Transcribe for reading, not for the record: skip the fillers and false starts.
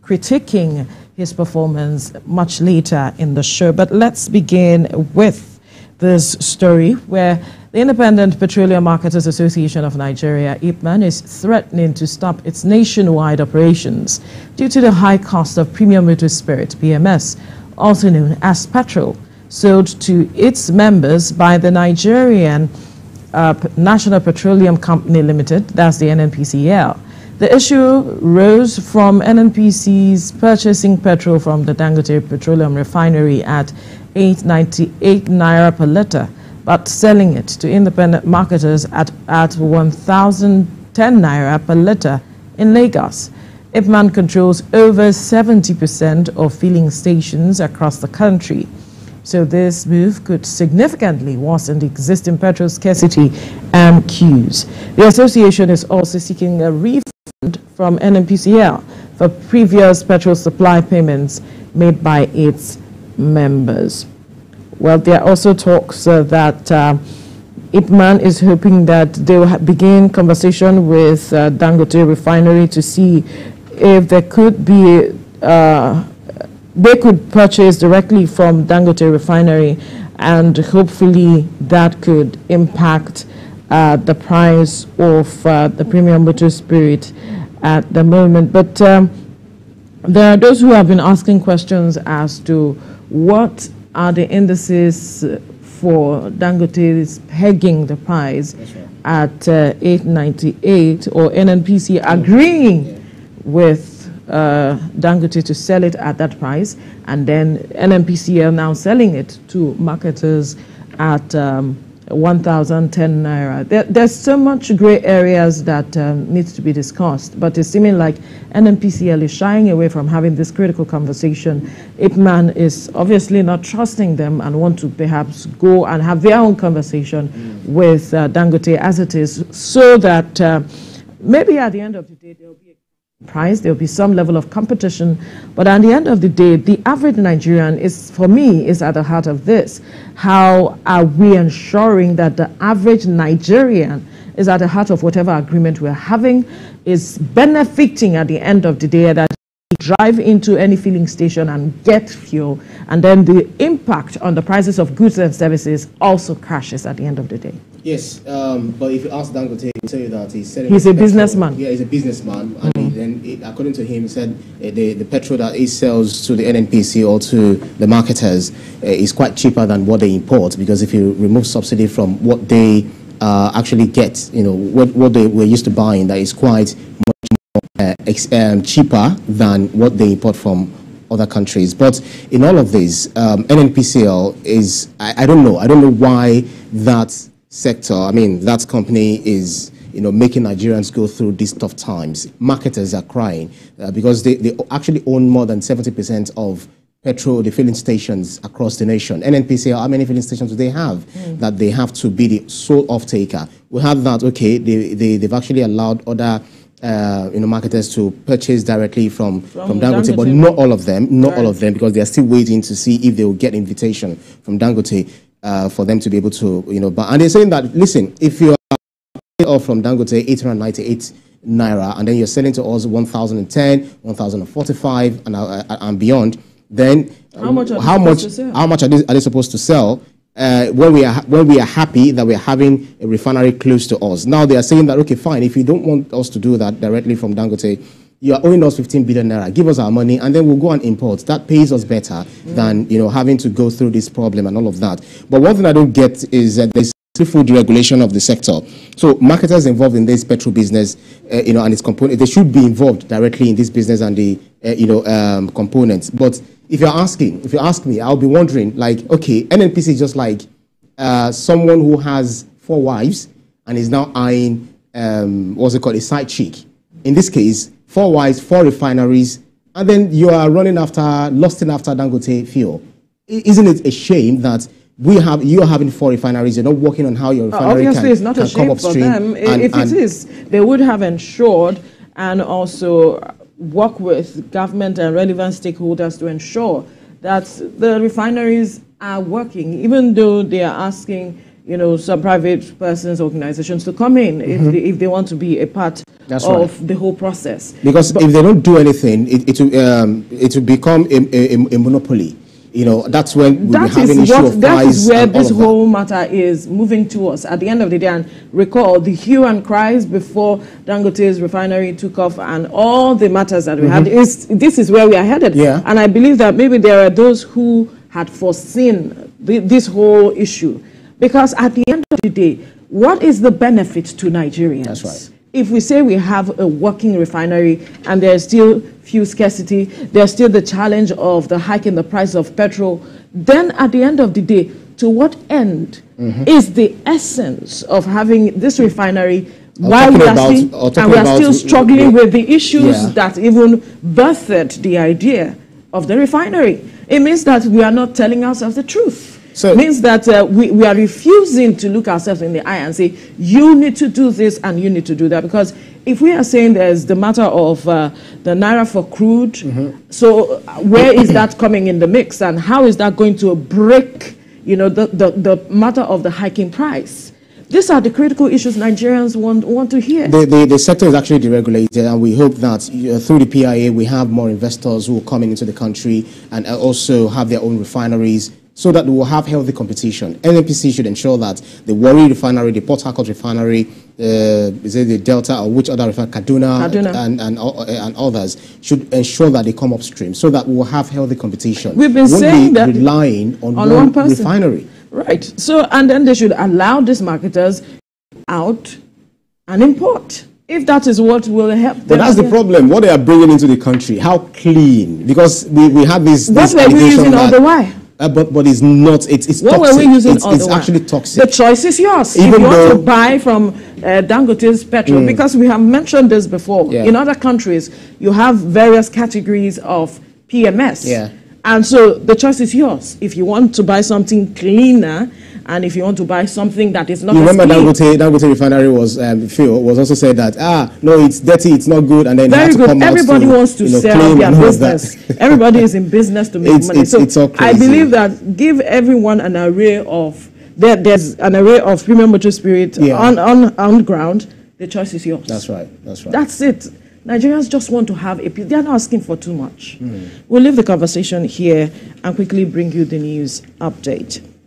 critiquing his performance much later in the show. But let's begin with this story where the Independent Petroleum Marketers Association of Nigeria, IPMAN, is threatening to stop its nationwide operations due to the high cost of premium motor spirit, PMS, also known as petrol, sold to its members by the Nigerian National Petroleum Company Limited, that's the NNPCL. The issue rose from NNPC's purchasing petrol from the Dangote Petroleum Refinery at 898 naira per litre, but selling it to independent marketers at 1,010 naira per litre in Lagos. IPMAN controls over 70% of filling stations across the country. So this move could significantly worsen the existing petrol scarcity and queues. The association is also seeking a refund from NNPCL for previous petrol supply payments made by its members. Well, there are also talks that IPMAN is hoping that they will begin conversation with Dangote Refinery to see if there could be they could purchase directly from Dangote Refinery, and hopefully that could impact the price of the premium motor spirit at the moment. But there are those who have been asking questions as to what are the indices for Dangote's pegging the price at 898, or NNPC agreeing with Dangote to sell it at that price, and then NNPCL now selling it to marketers at 1,010 naira. There's so much gray areas that needs to be discussed, but it's seeming like NNPCL is shying away from having this critical conversation. IPMAN is obviously not trusting them and want to perhaps go and have their own conversation with Dangote as it is, so that maybe at the end of the day there will be a price, there will be some level of competition, but at the end of the day, the average Nigerian is, for me, is at the heart of this. How are we ensuring that the average Nigerian is at the heart of whatever agreement we're having, is benefiting at the end of the day, that drive into any filling station and get fuel, and then the impact on the prices of goods and services also crashes at the end of the day? Yes, but if you ask Dangote, he'll tell you that he's a businessman. Yeah, he's a businessman, and then according to him, he said the petrol that he sells to the NNPC or to the marketers is quite cheaper than what they import, because if you remove subsidy from what they actually get, you know, what they were used to buying, that is quite much more cheaper than what they import from other countries. But in all of this, NNPCL is, I don't know why that sector, I mean, that company is, you know, making Nigerians go through these tough times. Marketers are crying because they actually own more than 70% of petrol, the filling stations across the nation. NNPCL, how many filling stations do they have that they have to be the sole off-taker? We have that, okay, they've actually allowed other marketers to purchase directly from Dangote, but not all of them, all of them, because they are still waiting to see if they will get invitation from Dangote for them to be able to, but, and they're saying that, listen, if you are off from Dangote 898 naira, and then you're selling to us 1,010, 1,045, and beyond, then how much are they supposed to sell? When we are happy that we're having a refinery close to us. Now they are saying that, okay, fine, if you don't want us to do that directly from Dangote, you are owing us 15 billion naira. Give us our money, and then we'll go and import. That pays us better than having to go through this problem and all of that. But one thing I don't get is that there's food regulation of the sector. So marketers involved in this petrol business, and its components, they should be involved directly in this business and the components. But if you ask me, I'll be wondering, like, okay, NNPC is just like someone who has 4 wives and is now eyeing what's it called, a side chick. In this case, 4 wives, 4 refineries, and then you are lusting after Dangote fuel. Isn't it a shame that you are having 4 refineries? You're not working on how your refinery obviously it's not a shame for them. If it is, they would have ensured and also work with government and relevant stakeholders to ensure that the refineries are working, even though they are asking, some private persons, organizations to come in if they want to be a part of the whole process. Because if they don't do anything, it will become a monopoly. You know, that's when we'll be having issue of price. That is where this whole matter is moving towards at the end of the day. And recall the hue and cries before Dangote's refinery took off and all the matters that we had. This is where we are headed. Yeah. And I believe that maybe there are those who had foreseen this whole issue. Because at the end of the day, what is the benefit to Nigerians? That's right. If we say we have a working refinery and there's still fuel scarcity, there's still the challenge of the hike in the price of petrol, then at the end of the day, to what end is the essence of having this refinery while we are still struggling with the issues that even birthed the idea of the refinery? It means that we are not telling ourselves the truth. So it means that we are refusing to look ourselves in the eye and say, you need to do this and you need to do that. Because if we are saying there's the matter of the naira for crude, so where is that coming in the mix? And how is that going to break, you know, the matter of the hiking price? These are the critical issues Nigerians want to hear. The sector is actually deregulated, and we hope that through the PIA we have more investors who will come into the country and also have their own refineries, so that we will have healthy competition. NNPC should ensure that the Warri refinery, the Port Harcourt refinery, is it the Delta or which other refinery, Kaduna. And others, should ensure that they come upstream, so that we will have healthy competition. We've been saying that relying on one refinery. Right. So, and then they should allow these marketers out and import. If that is what will help them. But that's the problem. What they are bringing into the country, how clean? Because we have this. What were we using all the while? But it's not. It's what toxic. Were we using it's actually toxic. The choice is yours. Even if you want to buy from Dangote's petrol, because we have mentioned this before. In other countries, you have various categories of PMS. And so the choice is yours. If you want to buy something cleaner, and if you want to buy something that is not. You remember Dangote Refinery was also said that no, it's dirty, it's not good, and then very good. Everybody wants to sell their business. Everybody is in business to make money. So it's all crazy. I believe that give everyone an array of there's an array of premium motor spirit on ground. The choice is yours. That's right. That's right. That's it. Nigerians just want to have a peace. They are not asking for too much. We'll leave the conversation here and quickly bring you the news update.